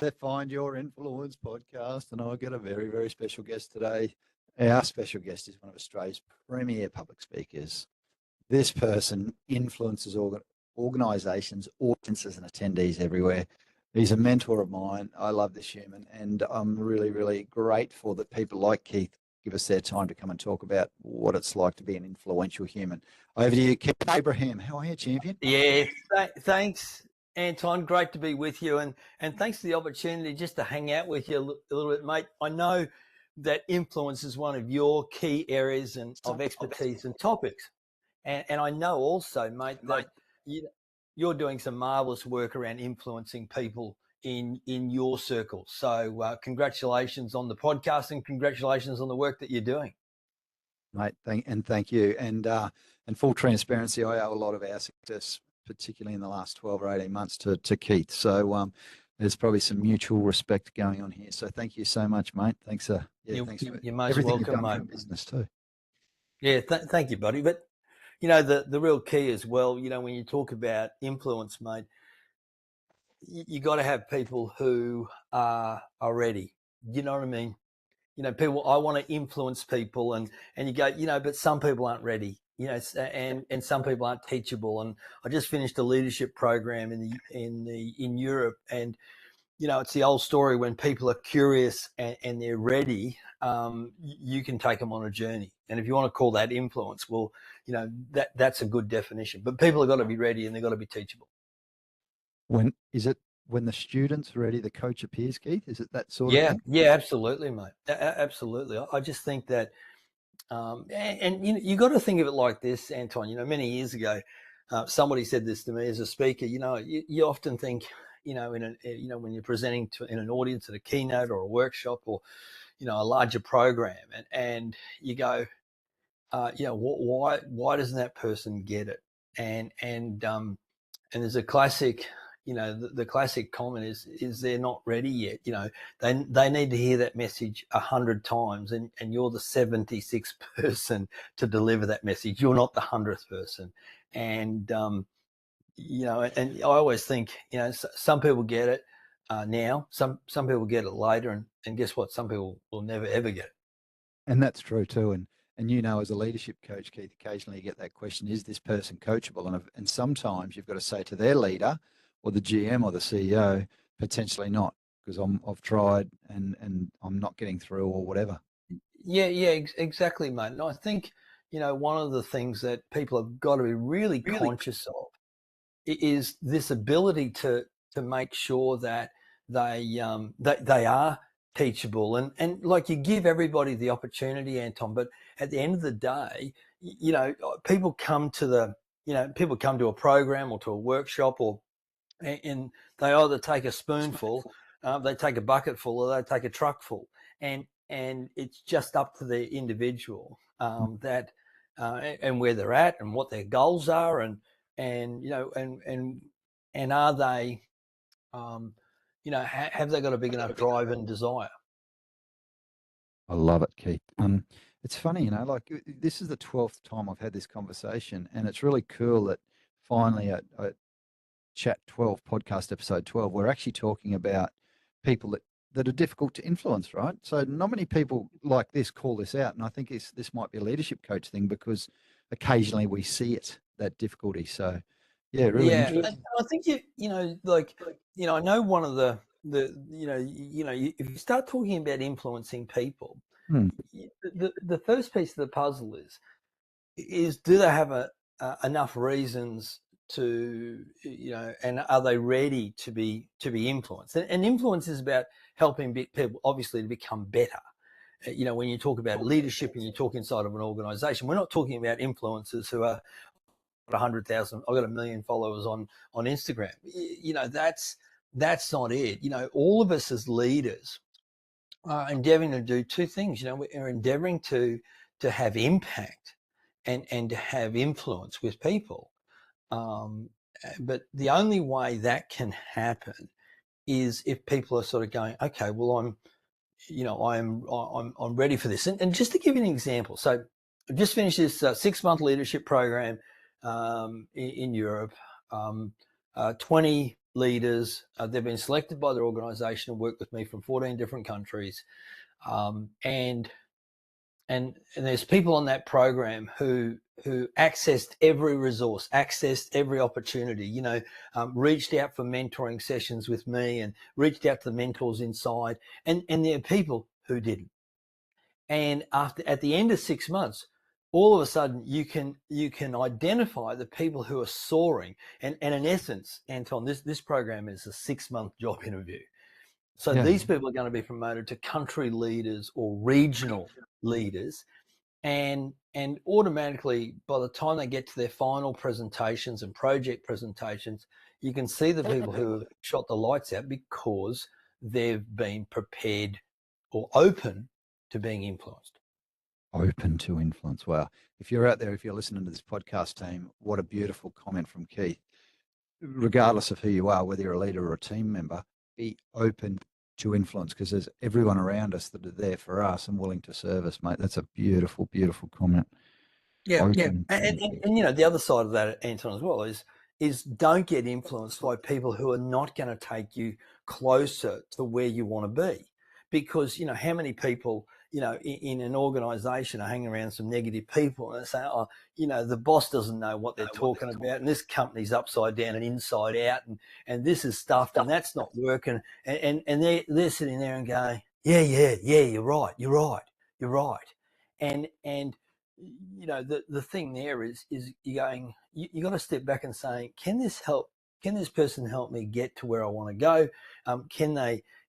the Find Your Influence podcast, and I've got a very, very special guest today. Our special guest is one of Australia's premier public speakers. This person influences organisations, audiences, and attendees everywhere. He's a mentor of mine. I love this human, and I'm really, really grateful that people like Keith give us their time to come and talk about what it's like to be an influential human. Over to you, Keith Abraham. How are you, champion? Yeah, thanks, Anton. Great to be with you, and thanks for the opportunity just to hang out with you a little bit, mate. I know that influence is one of your key areas of expertise and topics, and I know also, mate, that you're doing some marvelous work around influencing people in your circle. So congratulations on the podcast, and congratulations on the work that you're doing, mate. Thank you. And full transparency, I owe a lot of our success, particularly in the last 12 or 18 months, to Keith. So there's probably some mutual respect going on here. So thank you so much, mate. Thanks. Thanks for you're most everything welcome, you've done mate. for business too. Yeah, thank you, buddy. But you know, the real key as well, you know, when you talk about influence, mate, you got to have people who are ready. You know what I mean? You know, people, I want to influence people, and you go, you know, but some people aren't ready, you know, and some people aren't teachable. And I just finished a leadership program in Europe, and you know, it's the old story: when people are curious and they're ready, you can take them on a journey. And if you want to call that influence, well, you know, that's a good definition. But people have got to be ready, and they've got to be teachable. When the student's ready, the coach appears, Keith? Is it that sort of thing? Yeah, absolutely, mate. Absolutely. I just think that, and you got to think of it like this, Anton. You know, many years ago, somebody said this to me as a speaker. You know, you often think, you know, when you're presenting in an audience at a keynote or a workshop or, you know, a larger program, and you go, you know, why doesn't that person get it? And there's a classic, you know, the classic comment is they're not ready yet. You know, they need to hear that message 100 times, and you're the 76th person to deliver that message. You're not the 100th person. And you know, and I always think, you know, some people get it now, some people get it later, and guess what? Some people will never ever get it. And that's true too. And you know, as a leadership coach, Keith, occasionally you get that question: is this person coachable? And sometimes you've got to say to their leader, or the GM or the CEO, potentially not, because I've tried and I'm not getting through or whatever. Yeah, exactly, mate. And I think, you know, one of the things that people have got to be really conscious of is this ability to make sure that they are teachable, and like, you give everybody the opportunity, Anton, but at the end of the day, you know, people come to a program or to a workshop, and they either take a spoonful, they take a bucketful, or they take a truckful, and it's just up to the individual that and where they're at and what their goals are, and you know, and are they you know, have they got a big enough drive and desire? I love it, Keith. It's funny, you know, like, this is the 12th time I've had this conversation, and it's really cool that finally at Chat 12, podcast episode 12, we're actually talking about people that are difficult to influence, right? So not many people like this call this out, and I think this might be a leadership coach thing, because occasionally we see it, that difficulty. So yeah, really interesting. I think you know, like, you know, I know one of the you know, if you start talking about influencing people, the first piece of the puzzle is do they have enough reasons to, you know, and are they ready to be influenced? And influence is about helping people, obviously, to become better. You know, when you talk about leadership and you talk inside of an organization, we're not talking about influencers who are 100,000. I've got 1 million followers on Instagram. You know, that's not it. You know, all of us as leaders are endeavoring to do two things. You know, we're endeavoring to have impact and to have influence with people. But the only way that can happen is if people are sort of going, okay, well, I'm ready for this. And just to give you an example, so I've just finished this 6-month leadership program in Europe. 20 leaders. They've been selected by their organization and work with me from 14 different countries. And there's people on that program who accessed every resource, accessed every opportunity, reached out for mentoring sessions with me and reached out to the mentors inside. And there are people who didn't. And at the end of 6 months, all of a sudden you can identify the people who are soaring. And in essence, Anton, this program is a 6-month job interview. So these people are going to be promoted to country leaders or regional leaders. And automatically, by the time they get to their final presentations and project presentations, you can see the people who have shot the lights out because they've been prepared or open to being influenced. Open to influence. Wow. If you're out there, if you're listening to this podcast, team, what a beautiful comment from Keith. Regardless of who you are, whether you're a leader or a team member, be open to influence, because there's everyone around us that are there for us and willing to serve us, mate. That's a beautiful, beautiful comment. Yeah. And the other side of that, Anton, as well, is don't get influenced by people who are not going to take you closer to where you want to be. Because, how many people, in an organization are hanging around some negative people and they say, the boss doesn't know what they're talking about, and this company's upside down and inside out, and this is stuffed and that's not working. And they're sitting there and going, yeah, you're right. And the thing there is you're going, you got to step back and say, can this person help me get to where I want to go?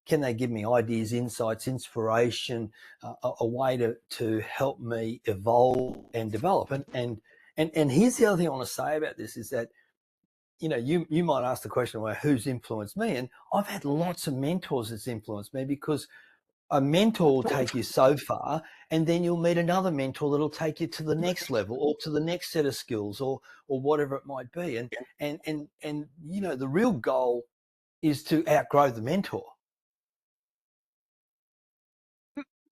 Can they give me ideas, insights, inspiration, a way to help me evolve and develop? And here's the other thing I want to say about this is that, you might ask the question, well, who's influenced me? And I've had lots of mentors that's influenced me, because a mentor will take you so far, and then you'll meet another mentor that'll take you to the next level or to the next set of skills or whatever it might be. And the real goal is to outgrow the mentor,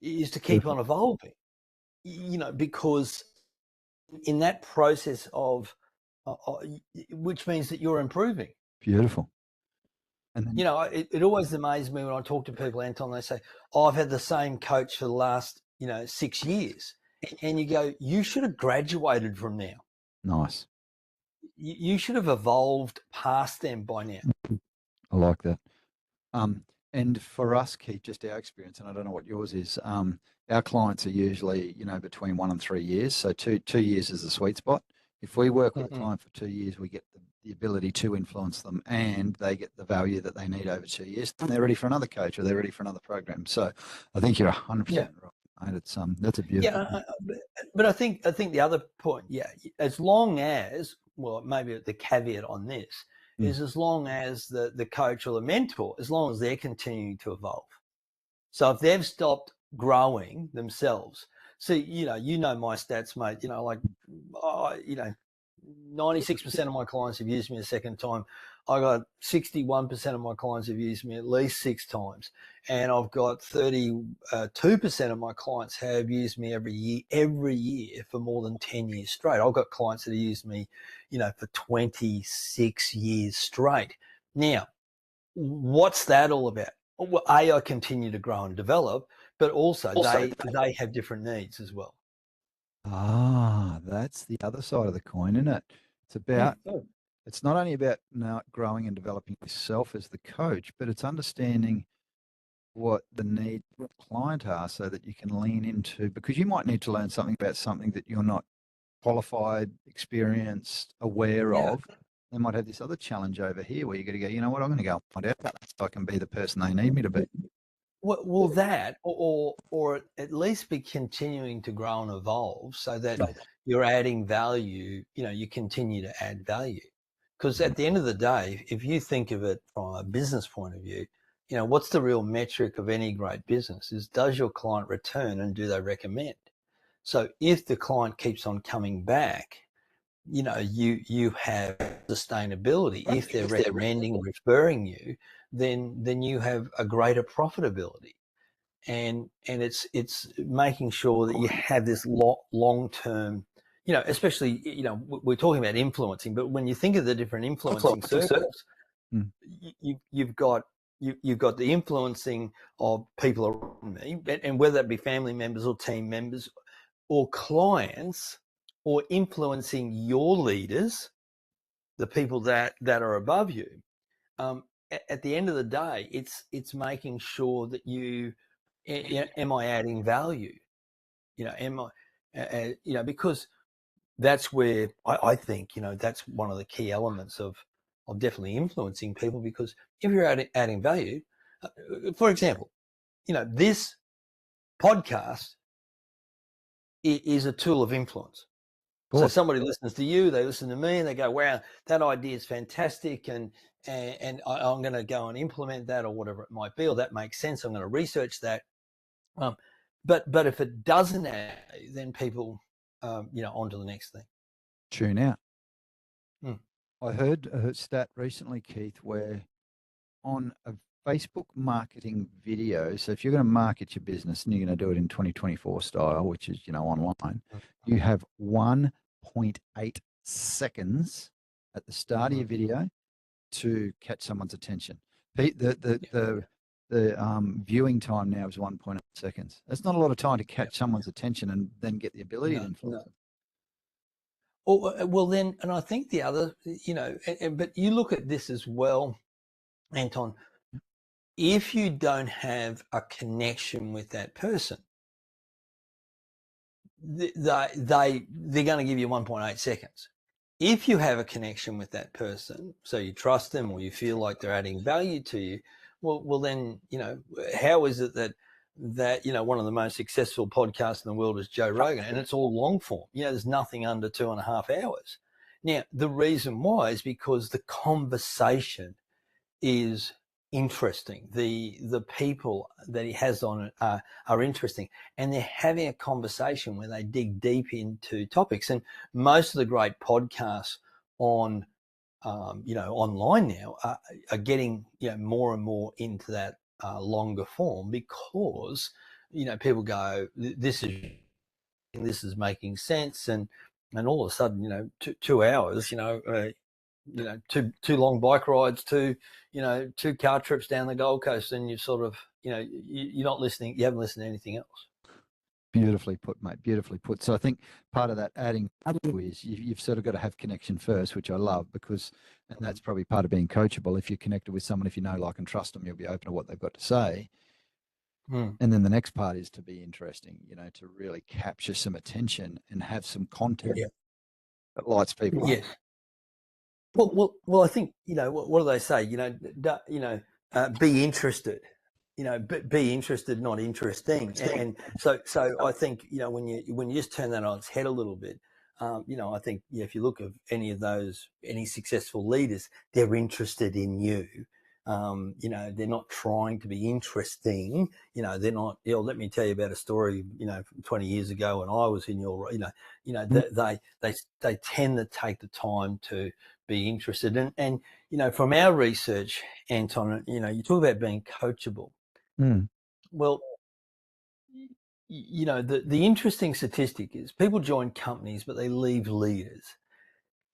is to keep on evolving, because in that process of which means that you're improving. Beautiful. And then, it always amazes me when I talk to people, Anton, they say, I've had the same coach for the last, 6 years. And you go, you should have graduated from now. Nice. You should have evolved past them by now. I like that. And for us, Keith, just our experience, and I don't know what yours is, our clients are usually, between 1 and 3 years. So two years is the sweet spot. If we work with a client for 2 years, we get the ability to influence them, and they get the value that they need over 2 years. And they're ready for another coach, or they're ready for another program. So I think you're 100% right. And it's that's a beautiful. Yeah, but I think the other point, as long as, well, maybe the caveat on this is as long as the coach or the mentor, as long as they're continuing to evolve. So if they've stopped growing themselves, see, my stats, mate, 96% of my clients have used me a second time. I got 61% of my clients have used me at least 6 times. And I've got 32% of my clients have used me every year for more than 10 years straight. I've got clients that have used me, for 26 years straight. Now, what's that all about? Well, I continue to grow and develop, but also they have different needs as well. That's the other side of the coin, isn't it? It's about, it's not only about now growing and developing yourself as the coach, but it's understanding what the needs of the client are, so that you can lean into, because you might need to learn something about something that you're not qualified, experienced, aware of. They might have this other challenge over here where you got to go, you know what, I'm going to go and find out that so I can be the person they need me to be. Well, that, or at least be continuing to grow and evolve, so that you're adding value. You continue to add value, because at the end of the day, if you think of it from a business point of view, what's the real metric of any great business is, does your client return and do they recommend? So if the client keeps on coming back, you have sustainability. If they're recommending, referring you, then you have a greater profitability. And it's making sure that you have this long-term, especially, we're talking about influencing, but when you think of the different influencing circles, you've got the influencing of people around me, and whether that be family members or team members or clients, or influencing your leaders, the people that are above you. At the end of the day, it's making sure that am I adding value? Am I, because that's where I think, that's one of the key elements of definitely influencing people, because if you're adding value, for example, this podcast is a tool of influence. So somebody listens to you, they listen to me, and they go, wow, that idea is fantastic, and I'm going to go and implement that, or whatever it might be, or that makes sense, I'm going to research that. But if it doesn't add, then people, on to the next thing. Tune out. I heard a stat recently, Keith, where on a Facebook marketing video, so if you're going to market your business and you're going to do it in 2024 style, which is, online, you have 1.8 seconds at the start of your video to catch someone's attention. The viewing time now is 1.8 seconds. That's not a lot of time to catch someone's attention and then get the ability to influence them. Well, then, and I think the other, but you look at this as well, Anton, if you don't have a connection with that person, they're going to give you 1.8 seconds. If you have a connection with that person, so you trust them or you feel like they're adding value to you, well, then, how is it that one of the most successful podcasts in the world is Joe Rogan, and it's all long form. There's nothing under 2.5 hours. Now, the reason why is because the conversation is interesting. The people that he has on it are interesting, and they're having a conversation where they dig deep into topics. And most of the great podcasts on online now are getting more and more into that longer form, because people go, this is making sense, and all of a sudden 2 hours, two long bike rides, two car trips down the Gold Coast, and you sort of you're not listening, you haven't listened to anything else. Beautifully put, mate. Beautifully put. So I think part of that adding is you've sort of got to have connection first, which I love, because, and that's probably part of being coachable. If you're connected with someone, if you know, like, and trust them, you'll be open to what they've got to say. And then the next part is to be interesting, to really capture some attention and have some content that lights people up. Well, I think, what do they say? Be interested. Be interested, not interesting. And so I think, when you just turn that on its head a little bit, I think if you look at any successful leaders, they're interested in you. They're not trying to be interesting. They're not. Let me tell you about a story. From 20 years ago when I was in your. They tend to take the time to be interested. And from our research, Anton, you talk about being coachable. Well, the interesting statistic is people join companies, but they leave leaders.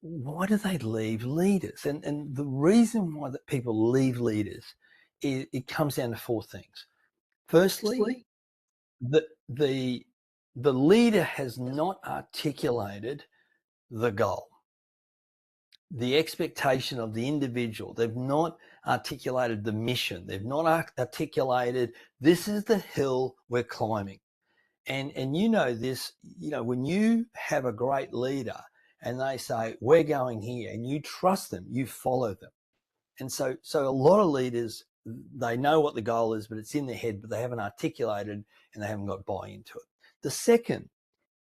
Why do they leave leaders? And the reason why that people leave leaders is it comes down to 4 things. Firstly, the leader has not articulated the goal, the expectation of the individual. They've not articulated the mission. They've not articulated, this is the hill we're climbing. And this, when you have a great leader and they say, we're going here, and you trust them, you follow them. And so a lot of leaders, they know what the goal is, but it's in their head, but they haven't articulated and they haven't got buy into it. The second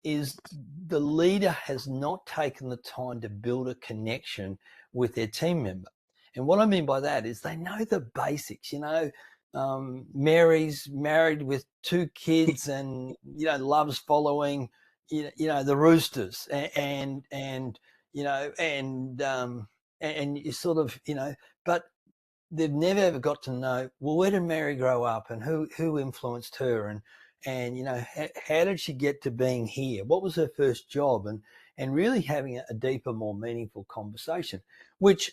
is the leader has not taken the time to build a connection with their team member. And what I mean by that is they know the basics. Mary's married with 2 kids and loves following the Roosters, and you sort of but they've never ever got to know, well, where did Mary grow up, and who influenced her, and how did she get to being here, what was her first job, and really having a deeper, more meaningful conversation, which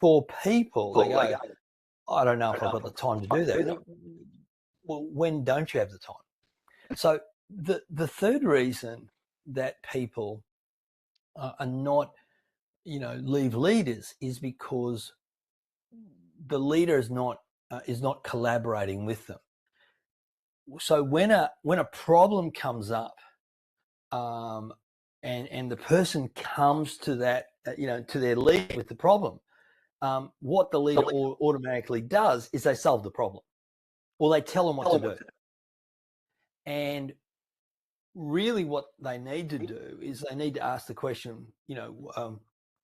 for people, they go, I don't know if I've got the time to do that. Well, when don't you have the time? So the third reason that people are not, leave leaders is because the leader is not collaborating with them. So when a problem comes up, and the person comes to that, to their leader with the problem, what the leader automatically does is they solve the problem, or they tell them what to do. And really what they need to do is they need to ask the question,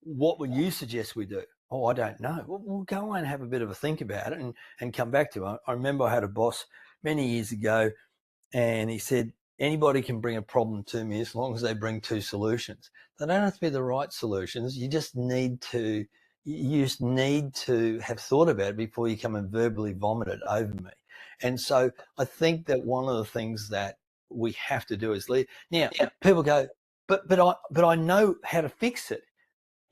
what would you suggest we do? Oh, I don't know. Well, we'll go away and have a bit of a think about it and come back to it. I remember I had a boss many years ago, and he said, anybody can bring a problem to me as long as they bring two solutions. They don't have to be the right solutions. You just need to have thought about it before you come and verbally vomit it over me. And so I think that one of the things that we have to do is lead. Now, people go, but I know how to fix it.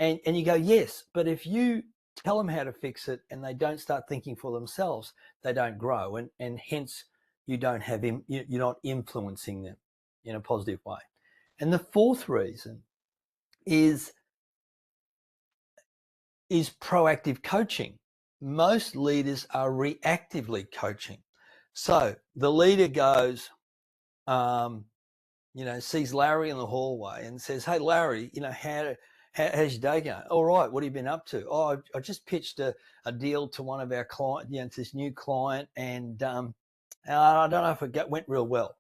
And you go, yes, but if you tell them how to fix it and they don't start thinking for themselves, they don't grow. And hence you're not influencing them in a positive way. And the fourth reason is proactive coaching. Most leaders are reactively coaching. So the leader goes, sees Larry in the hallway and says, hey, Larry, how's your day going? All right, what have you been up to? Oh, I just pitched a deal to one of our clients, to this new client, and I don't know if it went real well.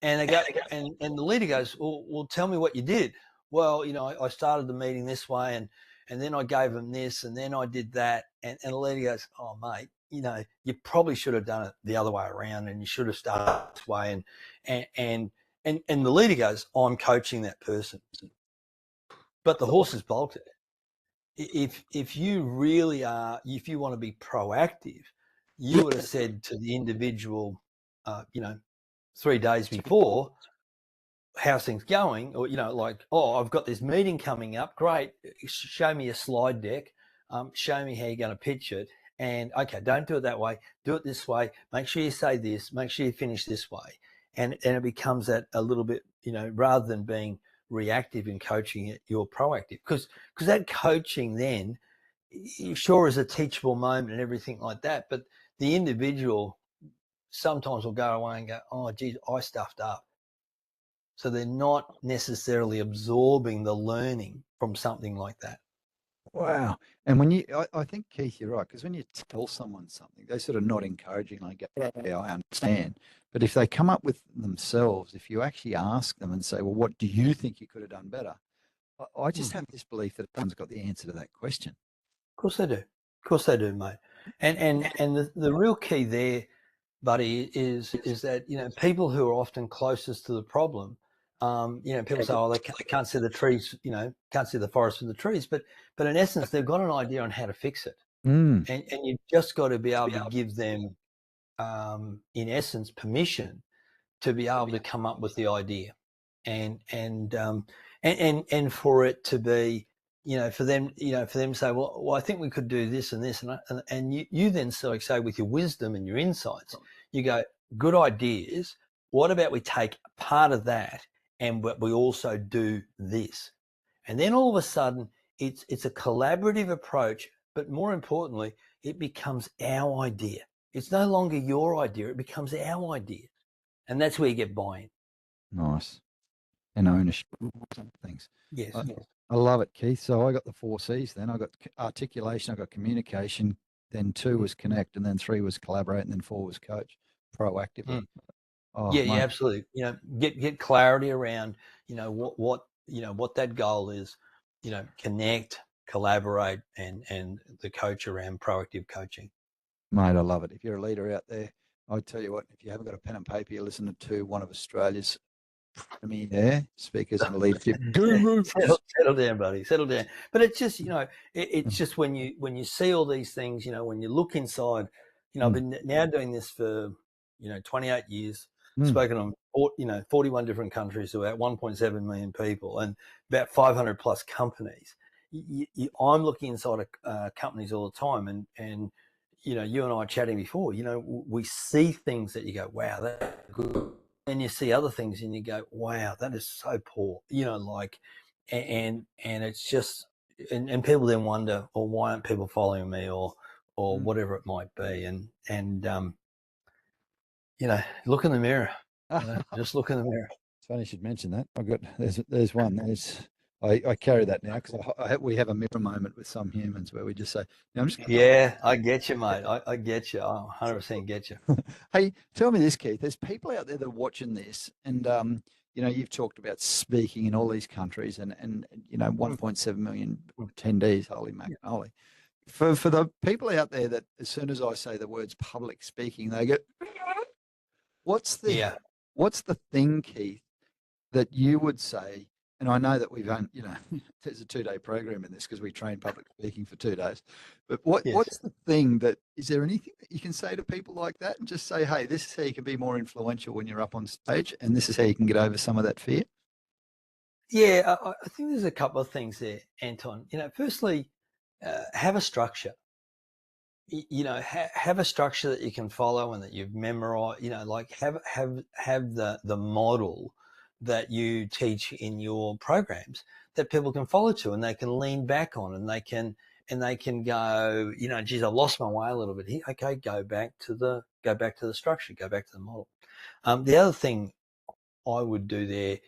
And they go, and the leader goes, well, tell me what you did. Well, I started the meeting this way, and then I gave them this, and then I did that. And the leader goes, oh, mate, you probably should have done it the other way around, and you should have started this way. And the leader goes, I'm coaching that person. But the horse has bolted. If you really are, if you want to be proactive, you would have said to the individual, 3 days before, how's things going? Or, oh, I've got this meeting coming up. Great. Show me a slide deck. Show me how you're going to pitch it. And okay, don't do it that way. Do it this way. Make sure you say this. Make sure you finish this way. And it becomes that a little bit, rather than being reactive in coaching it, you're proactive. Because that coaching then, sure, is a teachable moment and everything like that. But the individual sometimes will go away and go, oh, geez, I stuffed up. So they're not necessarily absorbing the learning from something like that. Wow. And I think, Keith, you're right, because when you tell someone something, they sort of not encouragingly go, yeah, I understand. But if they come up with themselves, if you actually ask them and say, well, what do you think you could have done better? I just have this belief that everyone's got the answer to that question. Of course they do. Of course they do, mate. And the real key there, buddy, is that, people who are often closest to the problem, people say, oh, they can't see the trees, can't see the forest from the trees. But in essence, they've got an idea on how to fix it. And you've just got to be able to give them, in essence, permission to be able to come up with the idea, and for it to be, for them to say, well, I think we could do this and this, and you then say with your wisdom and your insights, you go, good ideas. What about we take part of that and we also do this? And then all of a sudden it's a collaborative approach, but more importantly, it becomes our idea. It's no longer your idea, it becomes our idea. And that's where you get buy-in. Nice. And ownership. Things. Yes. I love it, Keith. So I got the 4 C's then. I got articulation, I got communication, then 2 was connect, and then 3 was collaborate, and then 4 was coach proactively. Oh, yeah, absolutely. Get clarity around, what that goal is, connect, collaborate, and the coach around proactive coaching. Mate, I love it. If you're a leader out there, I tell you what, if you haven't got a pen and paper, you're listening to one of Australia's premier speakers and leadership gurus. Settle down, buddy. Settle down. But it's just, it's just when you see all these things, when you look inside, I've been now doing this for, 28 years, spoken on, 41 different countries to about 1.7 million people and about 500 plus companies. I'm looking inside companies all the time, and you know, you and I were chatting before. You know, we see things that you go, wow, that's good, and you see other things and you go, wow, that is so poor. You know, like, and it's just, and people then wonder, well, why aren't people following me, or whatever it might be, and you know, look in the mirror. You know, just look in the mirror. It's funny you should mention that. There's one. I carry that now because we have a mirror moment with some humans where we just say, "Now I'm just going to talk." Yeah, I get you, mate. I get you. I 100% get you. Hey, tell me this, Keith. There's people out there that are watching this, and you know, you've talked about speaking in all these countries, and you know, 1.7 million attendees. Holy mackerel! For the people out there that as soon as I say the words public speaking, they go, "What's the Yeah. what's the thing, Keith, that you would say?" And I know that we've you know, there's a 2-day program in this because we train public speaking for 2 days. But Yes. what's the thing that is there anything that you can say to people like that and just say, hey, this is how you can be more influential when you're up on stage, and this is how you can get over some of that fear? Yeah, I think there's a couple of things there, Anton. You know, firstly, have a structure. You know, have a structure that you can follow and that you've memorized. You know, like have the model that you teach in your programs that people can follow to, and they can lean back on, and they can go, you know, geez, I lost my way a little bit here. Okay, go back to the structure, go back to the model. The other thing I would do there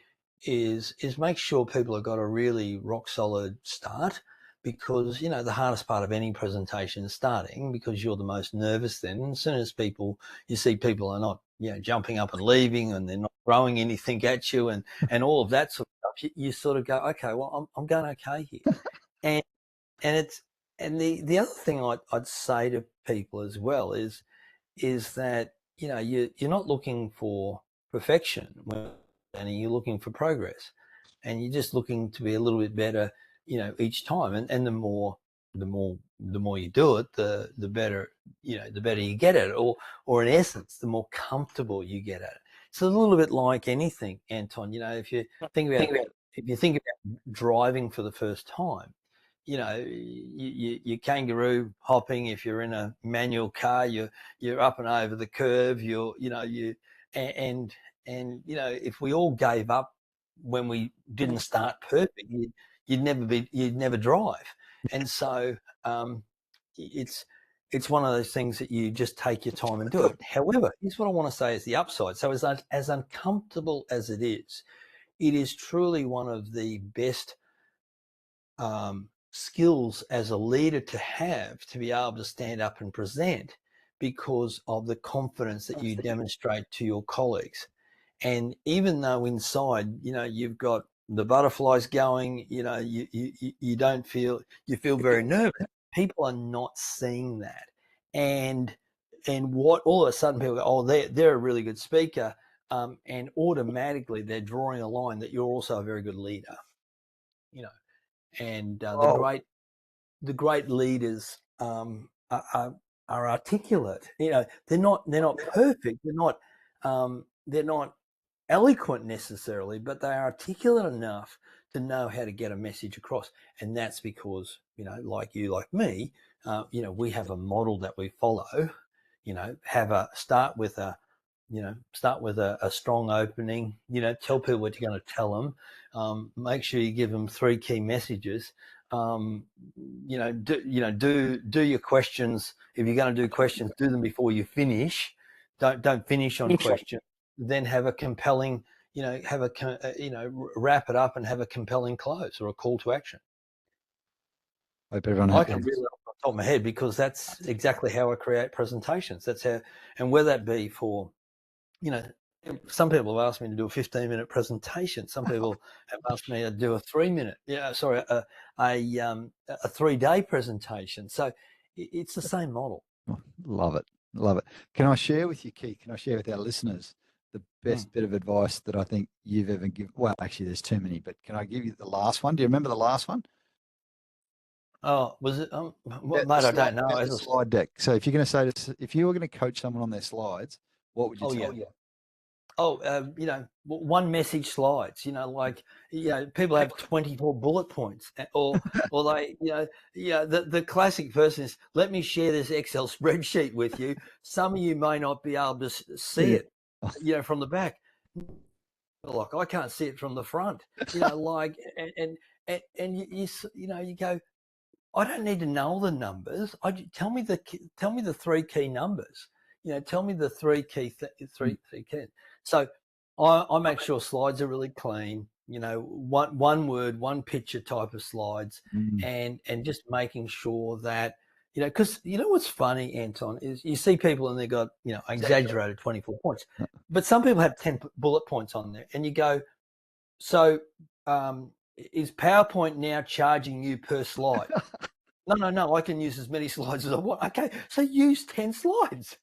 is make sure people have got a really rock solid start, because you know the hardest part of any presentation is starting, because you're the most nervous then. And as soon as you see people are not, you know, jumping up and leaving, and they're not throwing anything at you, and all of that sort of stuff, you sort of go, okay, well, I'm going okay here. And it's, and the other thing I'd say to people as well is that, you know, you're not looking for perfection, and you're looking for progress, and you're just looking to be a little bit better, you know, each time. And the more you do it, the better, you know, the better you get at it, or in essence, the more comfortable you get at it. It's a little bit like anything, Anton. You know, if you think about driving for the first time, you know, you kangaroo hopping. If you're in a manual car, you're up and over the curve. And you know, if we all gave up when we didn't start perfect, you'd never drive. And so it's one of those things that you just take your time and do it. However, here's what I want to say is the upside. So as uncomfortable as it is truly one of the best skills as a leader to be able to stand up and present, because of the confidence that you demonstrate to your colleagues. And even though inside, you know, you've got the butterflies going, you know, you don't feel, you feel very nervous. People are not seeing that. And what all of a sudden people go, oh, they're a really good speaker. And automatically they're drawing a line that you're also a very good leader, you know. And the great leaders are articulate. You know, they're not perfect. They're not eloquent necessarily, but they are articulate enough to know how to get a message across. And that's because, you know, like you, like me, you know, we have a model that we follow. You know, start with a strong opening. You know, tell people what you're going to tell them. Make sure you give them 3 key messages. You know, do your questions. If you're going to do questions, do them before you finish. Don't finish on questions. Then have a compelling, you know, wrap it up and have a compelling close or a call to action. Hope everyone I can really off the top of my head, because that's exactly how I create presentations. That's how, and whether that be for, you know, some people have asked me to do a 15-minute presentation. Some people have asked me to do a 3-minute, a 3-day presentation. So it's the same model. Love it. Love it. Can I share with you, Keith? Can I share with our listeners the best bit of advice that I think you've ever given? Well, actually, there's too many, but can I give you the last one? Do you remember the last one? Oh, was it? Mate, I don't know. The slide deck. So if you're going to say this, if you were going to coach someone on their slides, what would you tell them? one message slides, like, people have 24 bullet points, or they, the classic person is, let me share this Excel spreadsheet with you. Some of you may not be able to see it, from the back. Like, I can't see it from the front, like, and you go, I don't need to know the numbers. Tell me the three key numbers. Tell me the three key. So I make sure slides are really clean. One word, one picture type of slides, and just making sure that, because what's funny, Anton, is you see people and they got exaggerated 24 points, but some people have 10 bullet points on there, and you go, so is PowerPoint now charging you per slide? No, I can use as many slides as I want. Okay, so use 10 slides.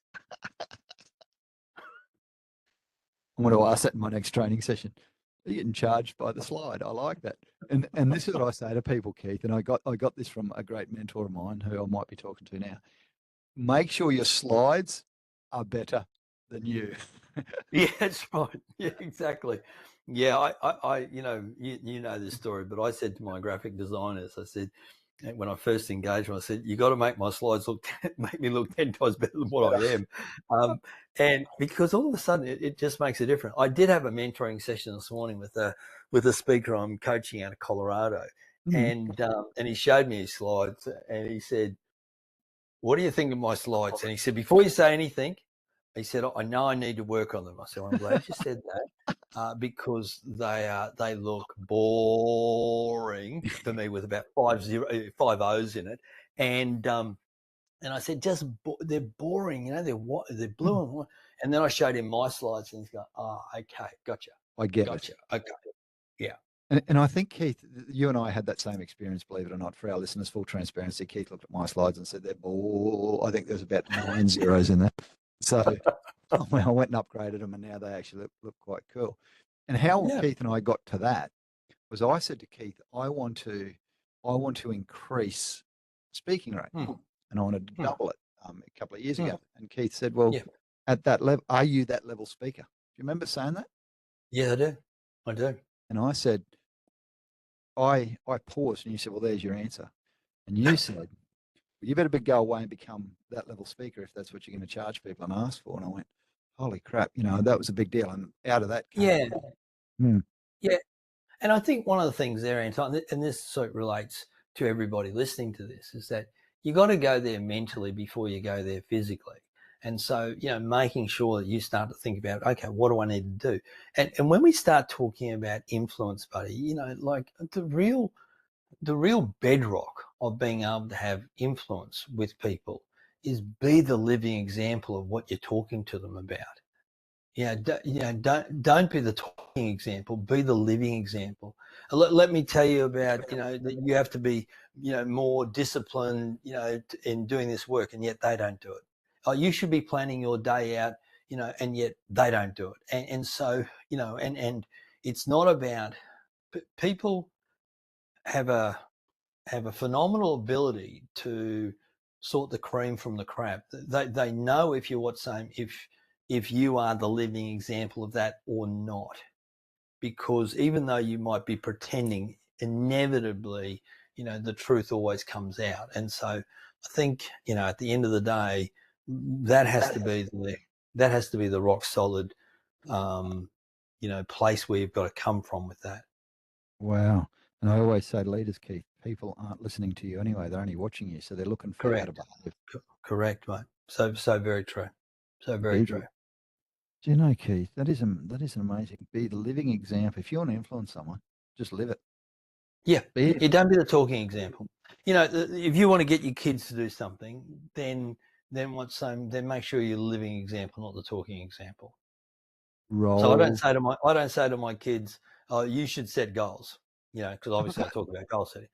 I'm going to ask that in my next training session. Are you getting charged by the slide? I like that. And this is what I say to people, Keith, and I got this from a great mentor of mine who I might be talking to now. Make sure your slides are better than you. Yeah, that's right. Yeah, exactly. Yeah, I you know this story, but I said to my graphic designers, I said, when I first engaged them, I said, you got to make my slides make me look 10 times better than what I am. And because all of a sudden it just makes a difference. I did have a mentoring session this morning with a speaker I'm coaching out of Colorado. And he showed me his slides, and he said, what do you think of my slides? And he said, before you say anything, he said, I know I need to work on them. I said, well, I'm glad you said that, because they look boring for me, with about five O's in it. And I said, they're boring, they're blue and white. And then I showed him my slides, and he's going, oh, okay, gotcha. I get gotcha. it. Okay. Yeah. And I think, Keith, you and I had that same experience, believe it or not. For our listeners, full transparency, Keith looked at my slides and said, they're I think there's about 9 zeros in there. So I went and upgraded them, and now they actually look quite cool. And how Keith and I got to that was, I said to Keith, I want to increase speaking rate, and I wanted to double it a couple of years ago. And Keith said, well, at that level, are you that level speaker? Do you remember saying that? Yeah, I do. And I said, I paused, and you said, well, there's your answer. And you said, well, you better go away and become that level speaker if that's what you're going to charge people and ask for. And I went, holy crap, that was a big deal. And out of that came. Yeah. And I think one of the things there, Anton, and this sort of relates to everybody listening to this, is that you got to go there mentally before you go there physically. And so, making sure that you start to think about, okay, what do I need to do? And when we start talking about influence, buddy, like the real bedrock of being able to have influence with people is be the living example of what you're talking to them about. Don't be the talking example, be the living example. Let me tell you about, that you have to be, more disciplined, in doing this work, and yet they don't do it. Oh, you should be planning your day out, and yet they don't do it. And so, and it's not about, people have a phenomenal ability to sort the cream from the crap. They know if you're if you are the living example of that or not, because even though you might be pretending, inevitably, the truth always comes out. And so I think, at the end of the day, that has to be the rock solid, place where you've got to come from with that. Wow. And I always say to leaders, Keith, people aren't listening to you anyway. They're only watching you. So they're looking for how to behave. Correct, mate. So very true. So very true. Do you know, Keith, that is amazing. Be the living example. If you want to influence someone, just live it. Yeah. You don't be the talking example. If you want to get your kids to do something, then make sure you're the living example, not the talking example. So I don't say to my kids, oh, you should set goals, because obviously I talk about goal setting.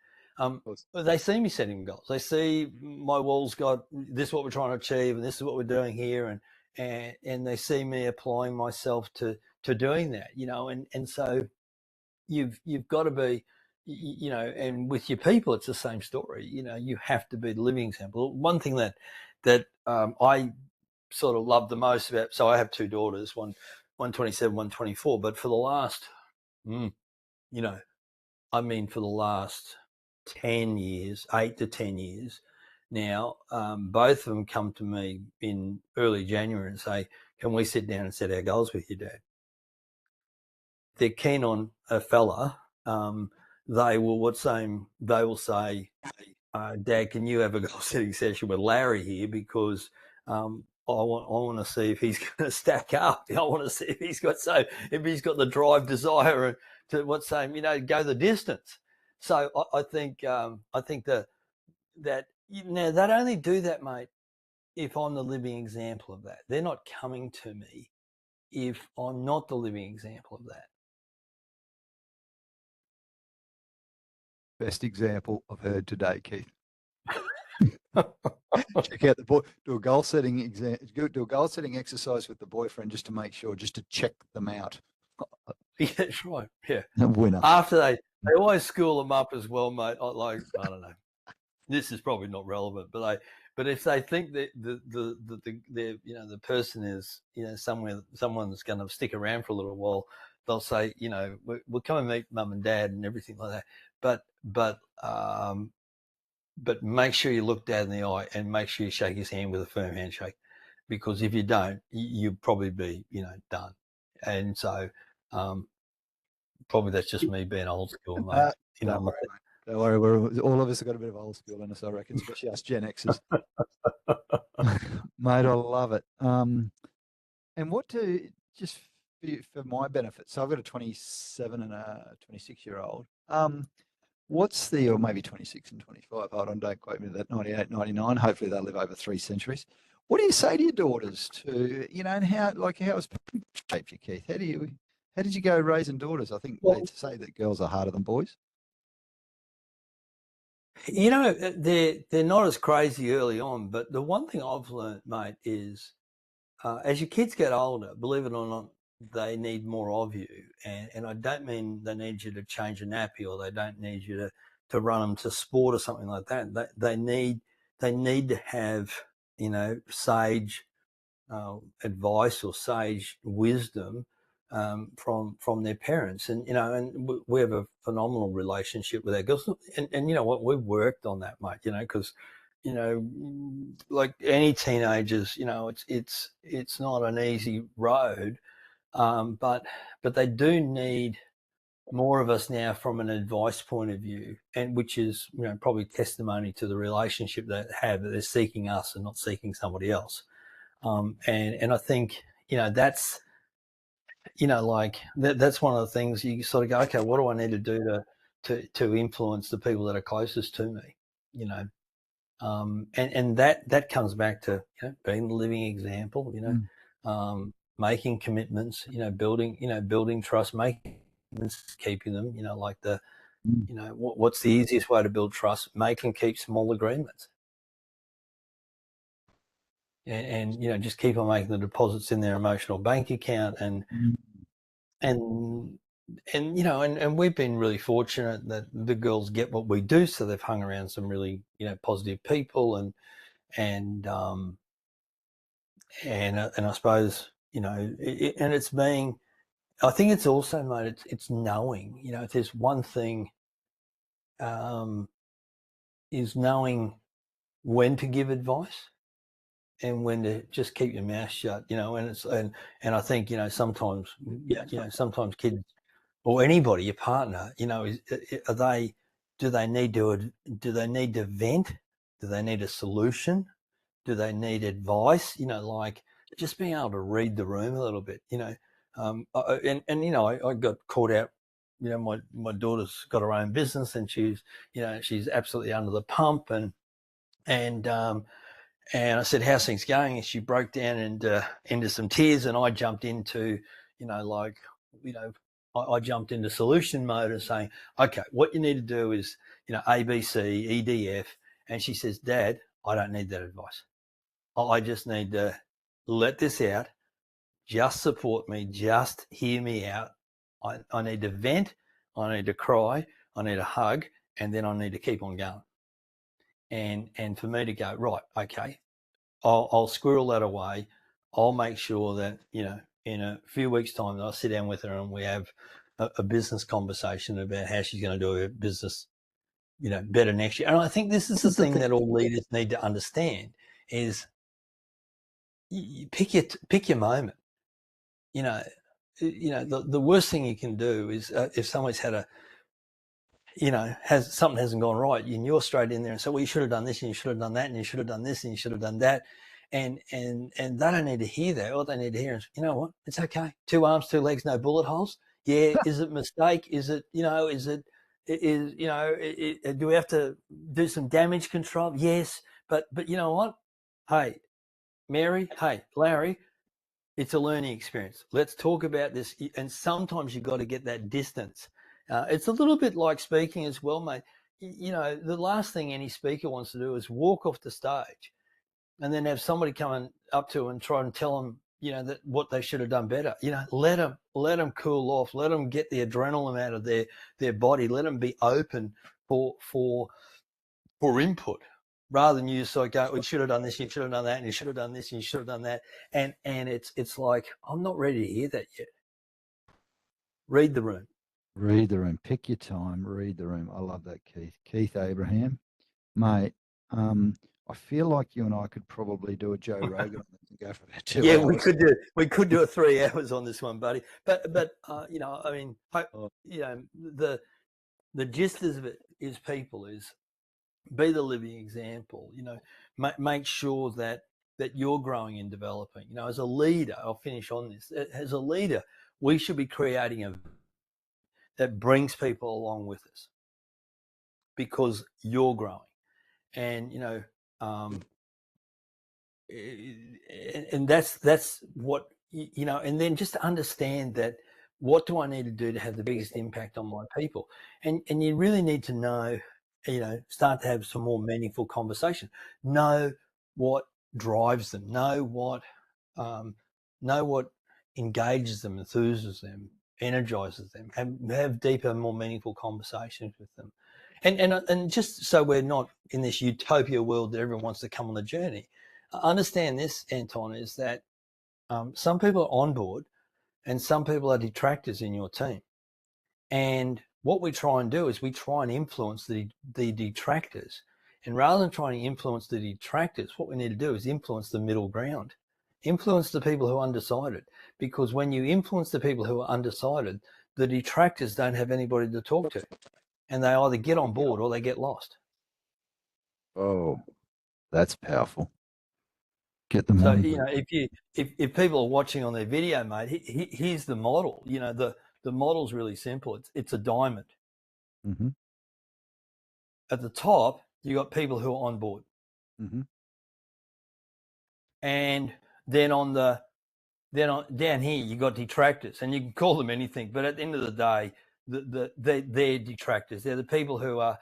They see me setting goals. They see my wall's got this is what we're trying to achieve, and this is what we're doing here, and they see me applying myself to doing that, and so you've got to be, and with your people, it's the same story. You have to be the living example. One thing that I sort of love the most about, so I have two daughters. 127, 124. But for the last, for the last 10 years, 8 to 10 years now, both of them come to me in early January and say, can we sit down and set our goals with you, Dad? They're keen on a fella. They will say, Dad, can you have a goal setting session with Larry here, because I want to see if he's going to stack up. I want to see if he's got the drive, desire to go the distance. So I think that now they'd only do that, mate, if I'm the living example of that. They're not coming to me if I'm not the living example of that. Best example I've heard today, Keith. Check out the boy. Do a goal setting exercise with the boyfriend just to check them out. Yeah, that's right. Yeah, winner. After they always school them up as well, mate. I don't know. This is probably not relevant, but if they think that the person is someone's going to stick around for a little while, they'll say, we'll come and meet mum and dad and everything like that. But make sure you look dad in the eye and make sure you shake his hand with a firm handshake, because if you don't, you'll probably be done. And so probably that's just me being old school, mate. Don't worry, mate. Don't worry. All of us have got a bit of old school in us, I reckon, especially us Gen Xers. Mate, I love it. And just for my benefit, so I've got a 27 and a 26-year-old. Or maybe 26 and 25. Hold on, don't quote me that. 98, 99. Hopefully they'll live over 3 centuries. What do you say to your daughters and how has shaped you, Keith? How did you go raising daughters? I think they say that girls are harder than boys. They're not as crazy early on, but the one thing I've learned, mate, is as your kids get older, believe it or not, they need more of you. And I don't mean they need you to change a nappy, or they don't need you to run them to sport or something like that. They need to have, sage advice or sage wisdom from their parents. And we have a phenomenal relationship with our girls. And you know what, we've worked on that, mate. Because like any teenagers, it's not an easy road, but they do need more of us now from an advice point of view, and which is probably testimony to the relationship they have, that they're seeking us and not seeking somebody else. And I think that's that's one of the things you sort of go, okay, what do I need to do to influence the people that are closest to me, and that comes back to being the living example, making commitments, building trust, making commitments, keeping them, what's the easiest way to build trust? Make and keep small agreements. And just keep on making the deposits in their emotional bank account, and we've been really fortunate that the girls get what we do, so they've hung around some really positive people, and I suppose and it's being, I think it's also, mate, it's knowing, if there's one thing, is knowing when to give advice and when to just keep your mouth shut, and I think sometimes sometimes kids or anybody, your partner, do they need to vent? Do they need a solution? Do they need advice? Like just being able to read the room a little bit. I got caught out. My daughter's got her own business, and she's absolutely under the pump, and I said, how's things going? And she broke down into some tears, and I jumped into, I jumped into solution mode and saying, okay, what you need to do is, A, B, C, E, D, F. And she says, Dad, I don't need that advice. I just need to let this out. Just support me. Just hear me out. I need to vent. I need to cry. I need a hug. And then I need to keep on going. And for me to go, right, okay, I'll squirrel that away. I'll make sure that, in a few weeks' time, I'll sit down with her and we have a business conversation about how she's going to do her business, better next year. And I think this is the thing that all leaders need to understand is you pick your moment. The worst thing you can do is if someone's had something hasn't gone right, and you're straight in there and say, well, you should have done this and you should have done that and you should have done this and you should have done that. And they don't need to hear that. All they need to hear is, you know what? It's okay. 2 arms, 2 legs, no bullet holes. Yeah. Is it a mistake? Is it, do we have to do some damage control? Yes. But you know what? Hey, Mary, hey, Larry, it's a learning experience. Let's talk about this. And sometimes you've got to get that distance. It's a little bit like speaking as well, mate. The last thing any speaker wants to do is walk off the stage and then have somebody coming up to them and try and tell them, that what they should have done better. Let them cool off. Let them get the adrenaline out of their body. Let them be open for input, rather than you just like go, you should have done this, you should have done that, and you should have done this, and you should have done that. And it's like, I'm not ready to hear that yet. Read the room. Read the room. Pick your time. Read the room. I love that, Keith. Keith Abraham, mate. I feel like you and I could probably do a Joe Rogan and go for about 2 hours. we could do a 3 hours on this one, buddy. But the gist of it is people is be the living example. Make sure that you're growing and developing. As a leader, I'll finish on this. As a leader, we should be creating a that brings people along with us because you're growing. And and that's what and then just to understand that, what do I need to do to have the biggest impact on my people? And you really need to know, start to have some more meaningful conversation. Know what drives them. Know what engages them, enthuses them, energizes them. Have deeper, more meaningful conversations with them. And just so we're not in this utopia world that everyone wants to come on the journey, understand this, Anton, is that some people are on board and some people are detractors in your team. And what we try and do is we try and influence the detractors. And rather than trying to influence the detractors, what we need to do is influence the middle ground. Influence the people who are undecided. Because when you influence the people who are undecided, the detractors don't have anybody to talk to. And they either get on board or they get lost. Oh, that's powerful. Get them so, on. If people are watching on their video, mate, here's the model. The model's really simple. It's a diamond. Mm-hmm. At the top, you got people who are on board. Mm-hmm. And then down here, you got detractors, and you can call them anything. But at the end of the day, they're detractors. They're the people who are,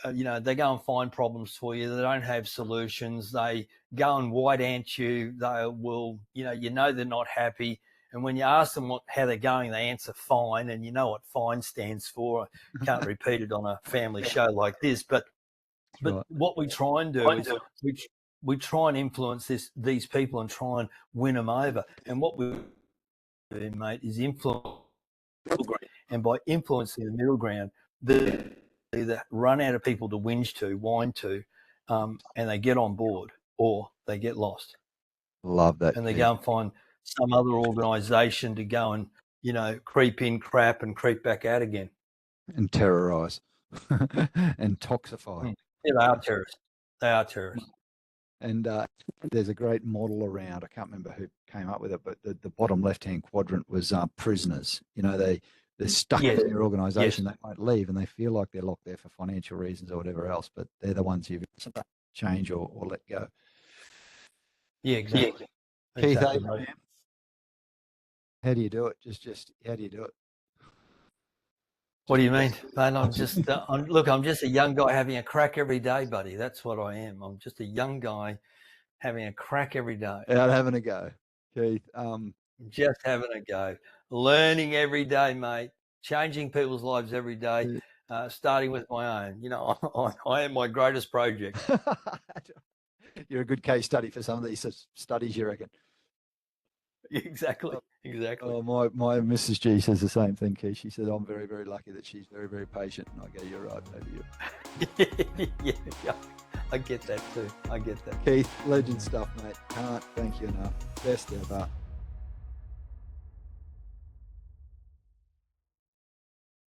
they go and find problems for you. They don't have solutions. They go and white ant you. They will, they're not happy. And when you ask them how they're going, they answer fine. And you know what fine stands for. I can't repeat it on a family show like this. But what we try and do is we try and influence these people and try and win them over. And what we do, mate, is influence. And by influencing the middle ground, they either run out of people to whinge to, whine to, and they get on board, or they get lost. Love that. And they go and find some other organisation to go and, creep in, crap, and creep back out again. And terrorise. And toxify. Yeah, they are terrorists. They are terrorists. And there's a great model around. I can't remember who came up with it, but the bottom left-hand quadrant was prisoners. They're stuck in their organisation. They won't leave, and they feel like they're locked there for financial reasons or whatever else. But they're the ones you've change or let go. Yeah, exactly. Keith Abraham, how do you do it? Just how do you do it? What do you mean, mate? I'm just I'm just a young guy having a crack every day, buddy. That's what I am. I'm just a young guy having a crack every day. Out having a go, Keith. Just having a go, learning every day, mate. Changing people's lives every day, starting with my own. I am my greatest project. You're a good case study for some of these studies, you reckon? Exactly. Exactly. Oh, my Mrs. G says the same thing, Keith. She said, I'm very, very lucky that she's very, very patient. And I go, you're right, baby. Yeah, I get that too. I get that. Keith, legend stuff, mate. Can't thank you enough. Best ever.